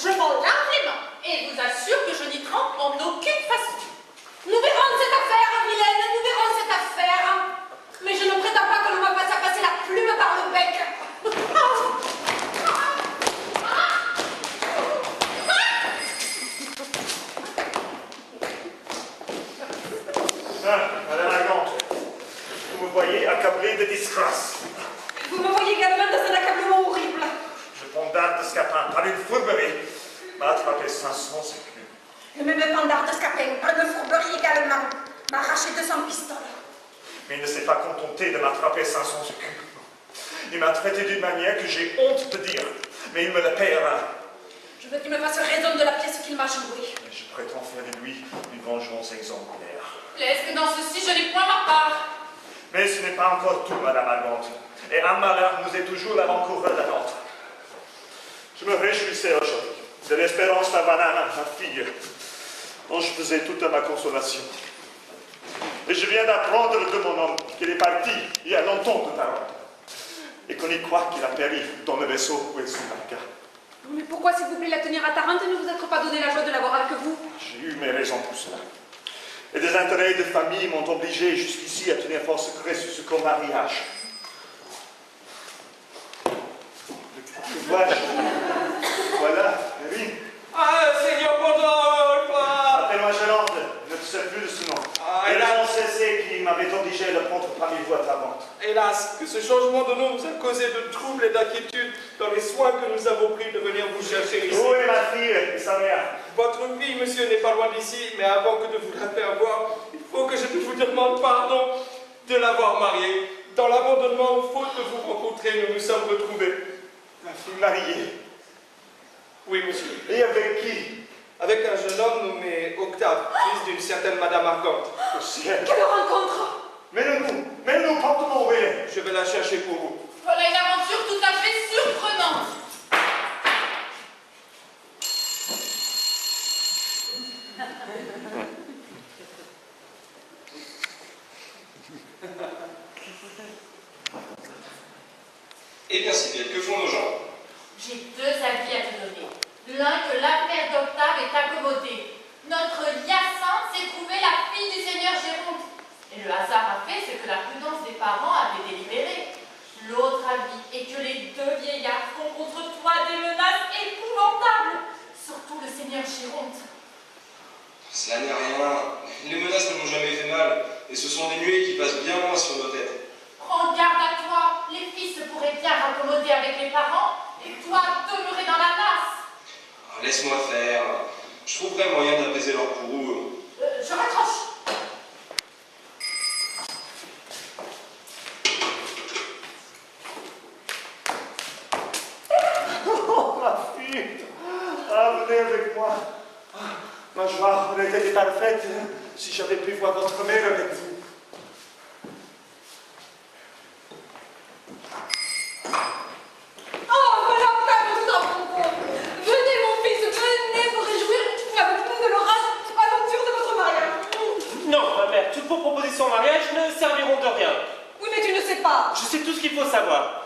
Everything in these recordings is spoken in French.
Je m'en lave les mains et vous assure que je n'y trempe en aucune façon. Nous verrons cette affaire, Vilaine, nous verrons cette affaire. Mais je ne prétends pas que l'on me fasse passer la plume par le bec. Madame Argante, vous me voyez accablé de disgrâce. Vous me voyez également dans un accablement horrible. Je Pendard de Scapin, par une fourberie, m'a attrapé 500 écus. Le même Pendard de Scapin, par une fourberie également, m'a arraché 200 pistoles. Mais il ne s'est pas contenté de m'attraper 500 écus. Il m'a traité d'une manière que j'ai honte de dire, mais il me la payera. Je veux qu'il me fasse raison de la pièce qu'il m'a jouée. Mais je prétends faire de lui une vengeance exemplaire. Est-ce que dans ceci, je n'ai point ma part? Mais ce n'est pas encore tout, Madame Argante. Et un malheur nous est toujours l'avant-coureur d'un autre. Je me réjouissais aujourd'hui de l'espérance d'Avanana, ma fille, dont je faisais toute ma consolation. Et je viens d'apprendre de mon homme qu'il est parti il y a longtemps de Tarente, et qu'on y croit qu'il a péri dans le vaisseau où il s'embarqua. Mais pourquoi, s'il vous plaît, la tenir à Tarente et ne vous être pas donné la joie de l'avoir avec vous? J'ai eu mes raisons pour cela. Et des intérêts de famille m'ont obligé jusqu'ici à tenir fort secret sur ce co-mariage. Voilà, oui. Ah, Seigneur Pandolfe! Appelle-moi Gélante, je ne sais plus de ce nom. Et là, on cessait qui m'avait obligé de prendre parmi vous à Tarente. Hélas, que ce changement de nom nous a causé de troubles et d'inquiétudes dans les soins que nous avons pris de venir vous chercher ici. Où est ma fille et sa mère? Votre fille, monsieur, n'est pas loin d'ici, mais avant que de vous la faire voir, il faut que je vous demande pardon de l'avoir mariée. Dans l'abandonnement ou faute de vous rencontrer, nous nous sommes retrouvés. Ma fille mariée? Oui, monsieur. Et avec qui? Avec un jeune homme nommé Octave, fils d'une certaine Madame Argante. Au ciel! Quelle rencontre! Mène-nous promptement où elle est. Je vais la chercher pour vous. Voilà une aventure tout à fait surprenante. Eh bien, Sibylle, que font nos gens? J'ai deux avis à te donner. L'un, que l'affaire d'Octave est accommodée. Notre Hyacinthe s'est trouvée la fille du seigneur Géronte. Et le hasard a fait ce que la prudence des parents avait délibéré. L'autre avis est que les deux vieillards font contre toi des menaces épouvantables. Surtout le seigneur Géronte. Cela n'est rien. Les menaces ne m'ont jamais fait mal, et ce sont des nuées qui passent bien loin sur nos têtes. Prends garde à toi. Les filles se pourraient bien raccommoder avec les parents, et toi demeurer dans la nasse. Laisse-moi faire. Je trouverai moyen d'apaiser leur courroux. Je raccroche. Oh, ma fille! Ah, venez avec moi. Ma joie aurait été parfaite si j'avais pu voir votre mère avec vous. Oh, voilà Octave, nous en pouvons. Venez, mon fils, venez vous réjouir avec nous de l'heureuse aventure de votre mariage. Non, ma mère, toutes vos propositions en mariage ne serviront de rien. Oui, mais tu ne sais pas. Je sais tout ce qu'il faut savoir.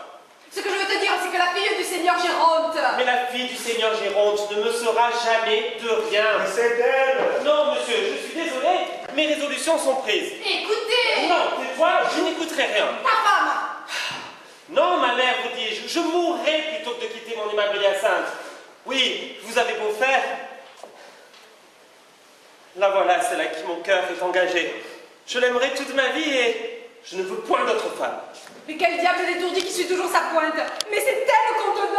Ce que je veux te dire, c'est que la fille du seigneur Géronte... Mais la fille du seigneur Géronte ne me sera jamais de rien. Mais c'est elle! Non, monsieur, je suis désolé, mes résolutions sont prises. Écoutez, Non, tais-toi, je n'écouterai rien. ta femme. Non, ma mère, vous dis-je, je mourrai plutôt que de quitter mon aimable Hyacinthe. Oui, vous avez beau faire. La voilà, celle à qui mon cœur est engagé. Je l'aimerai toute ma vie et je ne veux point d'autre femme. Mais quel diable d'étourdi qui suit toujours sa pointe. Mais c'est elle qu'on te donne.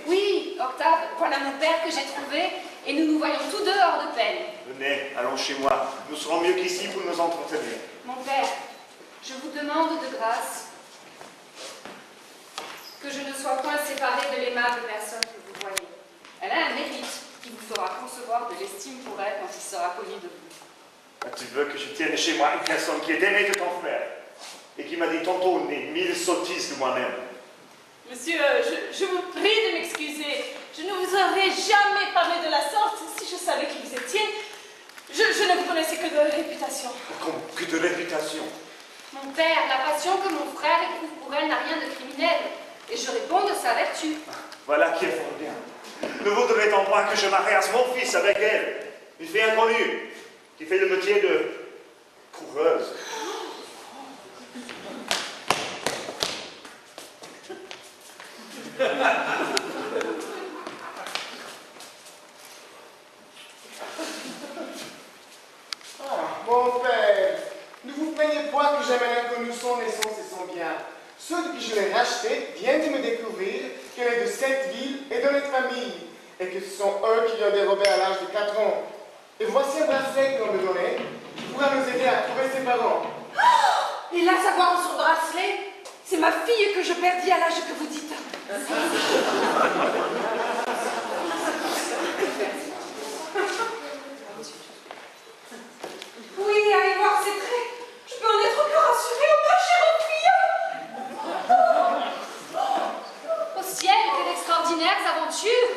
Oui, Octave, voilà mon père que j'ai trouvé et nous nous voyons tous deux hors de peine. Venez, allons chez moi. Nous serons mieux qu'ici pour nous entretenir. Mon père, je vous demande de grâce que je ne sois point séparée de l'aimable personne que vous voyez. Elle a un mérite qui vous fera concevoir de l'estime pour elle quand il sera connu de vous. Ah, tu veux que je tienne chez moi une personne qui est aimée de ton frère et qui m'a dit tantôt 1000 sottises de moi-même? Monsieur, je vous prie de m'excuser. Je ne vous aurais jamais parlé de la sorte si je savais qui vous étiez. ne vous connaissez que de réputation. Comme que de réputation. Mon père, la passion que mon frère éprouve pour elle n'a rien de criminel. Et je réponds de sa vertu. Voilà qui est fort bien. Ne voudrait-on pas que je mariasse mon fils avec elle, une fille inconnue, qui fait le métier de coureuse? Mon père, ne vous plaignez pas que j'amène inconnu son naissance et son bien. Ceux depuis que je l'ai racheté viennent de me découvrir qu'elle est de cette ville et de notre famille, et que ce sont eux qui l'ont dérobée à l'âge de 4 ans. Et voici un bracelet qu'ils l'ont me donné, qui pourra nous aider à trouver ses parents. Oh, et là, savoir son bracelet, c'est ma fille que je perdis à l'âge que vous dites. Oui, allez voir ses traits. Je peux en être que rassurée, oh ma chère fille. Au ciel, quelle extraordinaire aventure!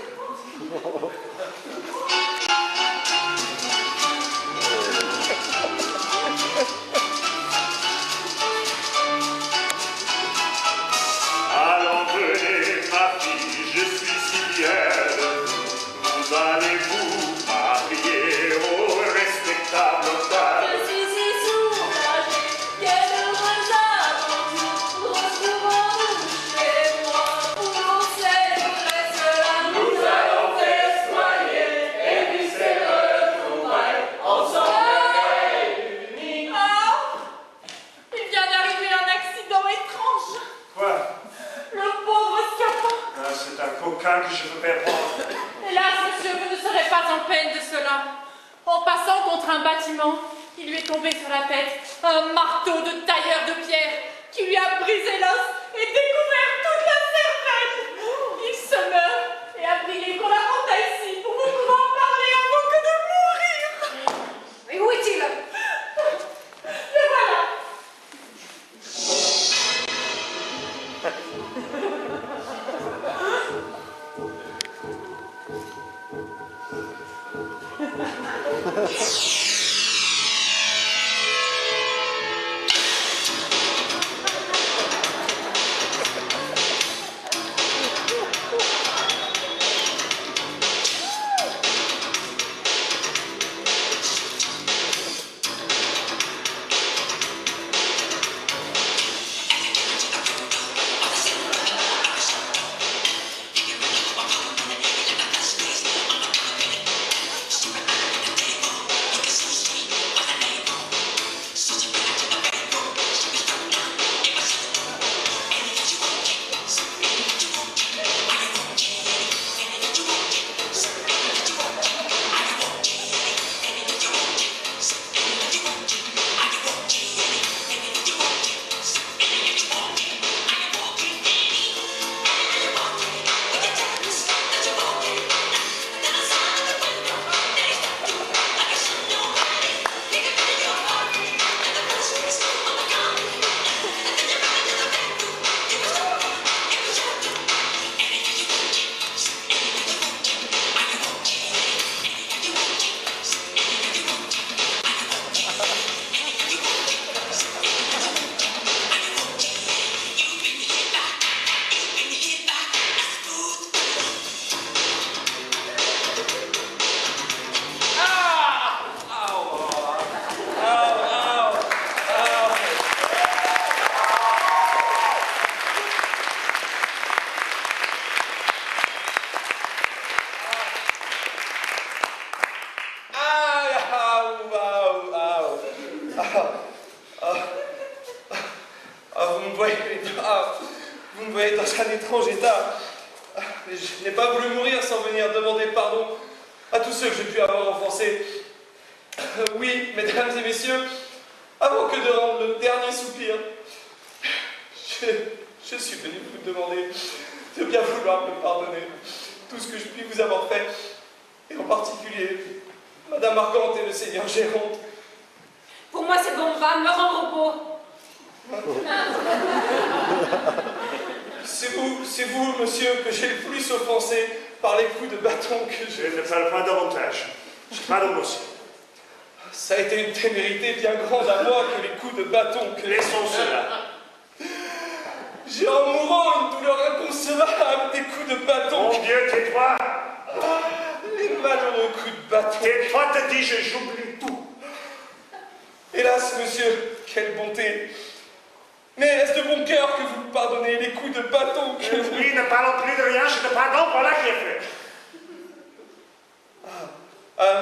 Allons, venez, ma fille, je suis si fier de vous. Vous allez vous marier au respectable octave. Je suis si soulagée, quelle heureuse aventure! Retrouvons-nous chez moi, où l'on célébrait cela. Nous allons festoyer et puis ces retrouvailles ensemble réunis. Oh! Il vient d'arriver un accident étrange. Quoi? Le pauvre scapin. Ah, c'est un coquin que je veux faire prendre. Hélas, monsieur, vous ne serez pas en peine de cela. En passant contre un bâtiment, il lui est tombé sur la tête un marteau de tailleur de pierre qui lui a brisé l'os et découvert toute la cervelle. Il se meurt et a prié qu'on la rentre ici pour vous pouvoir parler avant que de mourir. Mais où est-il? Le voilà. Vous me voyez dans un étrange état. Je n'ai pas voulu mourir sans venir demander pardon à tous ceux que j'ai pu avoir offensés. Oui, mesdames et messieurs, avant que de rendre le dernier soupir, je suis venu vous demander de bien vouloir me pardonner tout ce que je puis vous avoir fait, et en particulier Madame Argante et le Seigneur Géronte. Pour moi, c'est bon, va, meurs en repos. C'est vous, monsieur, que j'ai le plus offensé par les coups de bâton que Je ne parle pas davantage. Je pardonne aussi. Ça a été une témérité bien grande à moi que les coups de bâton que... Laissons cela. J'ai en mourant une douleur inconcevable des coups de bâton. Mon Dieu, tais-toi. Les malheureux coups de bâton. Tais-toi, te dis-je, j'oublie tout. Hélas, monsieur, quelle bonté. Mais est-ce de bon cœur que vous me pardonnez les coups de bâton que... Oui, ne parlons plus de rien, je te pardonne, voilà qui est fait.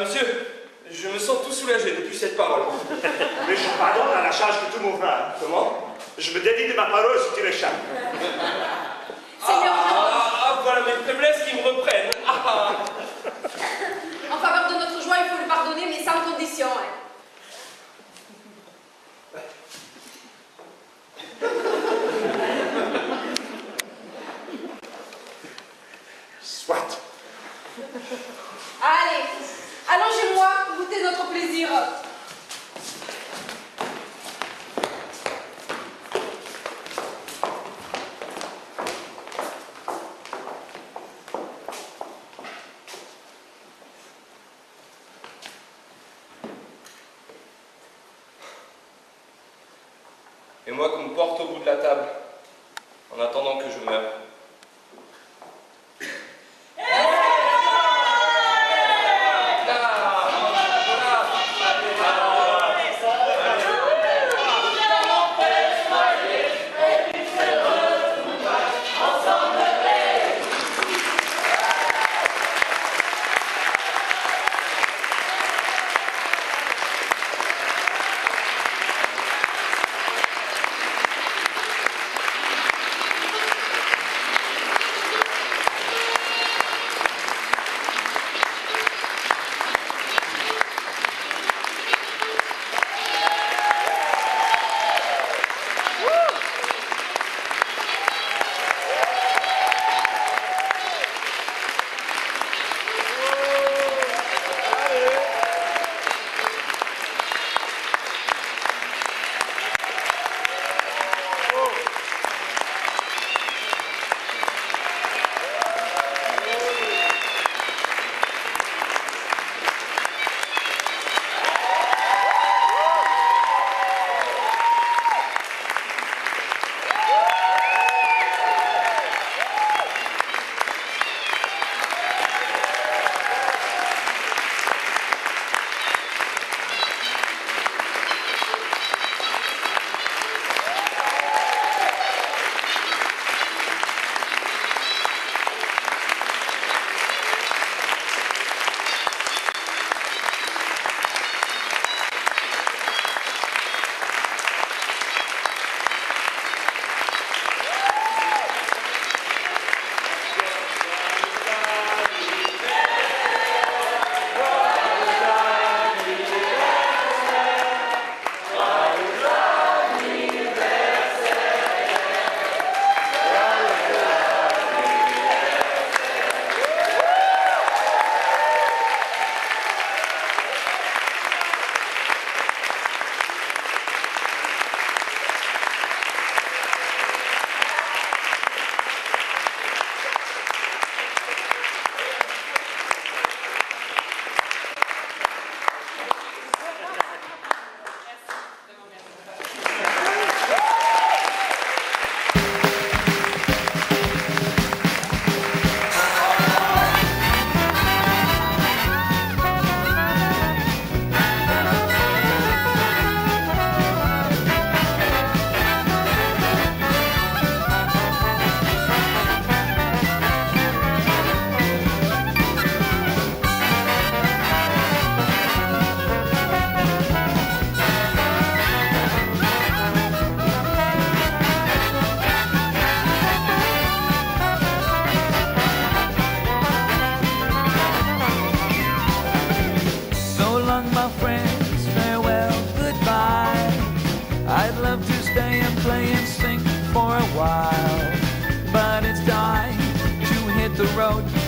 Monsieur, je me sens tout soulagé depuis cette parole. Mais je pardonne à la charge que tout mourra. Comment? Je me dédie de ma parole si tu l'échappes. Seigneur, voilà mes faiblesses qui me reprennent. en faveur de notre joie, il faut le pardonner, mais sans condition. Hein. Soit. Allez, allongez-moi, goûtez notre plaisir. Et moi qu'on me porte au bout de la table, en attendant que je meure.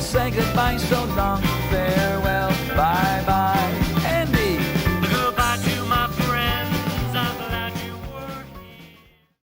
Say goodbye, so long, farewell, bye-bye.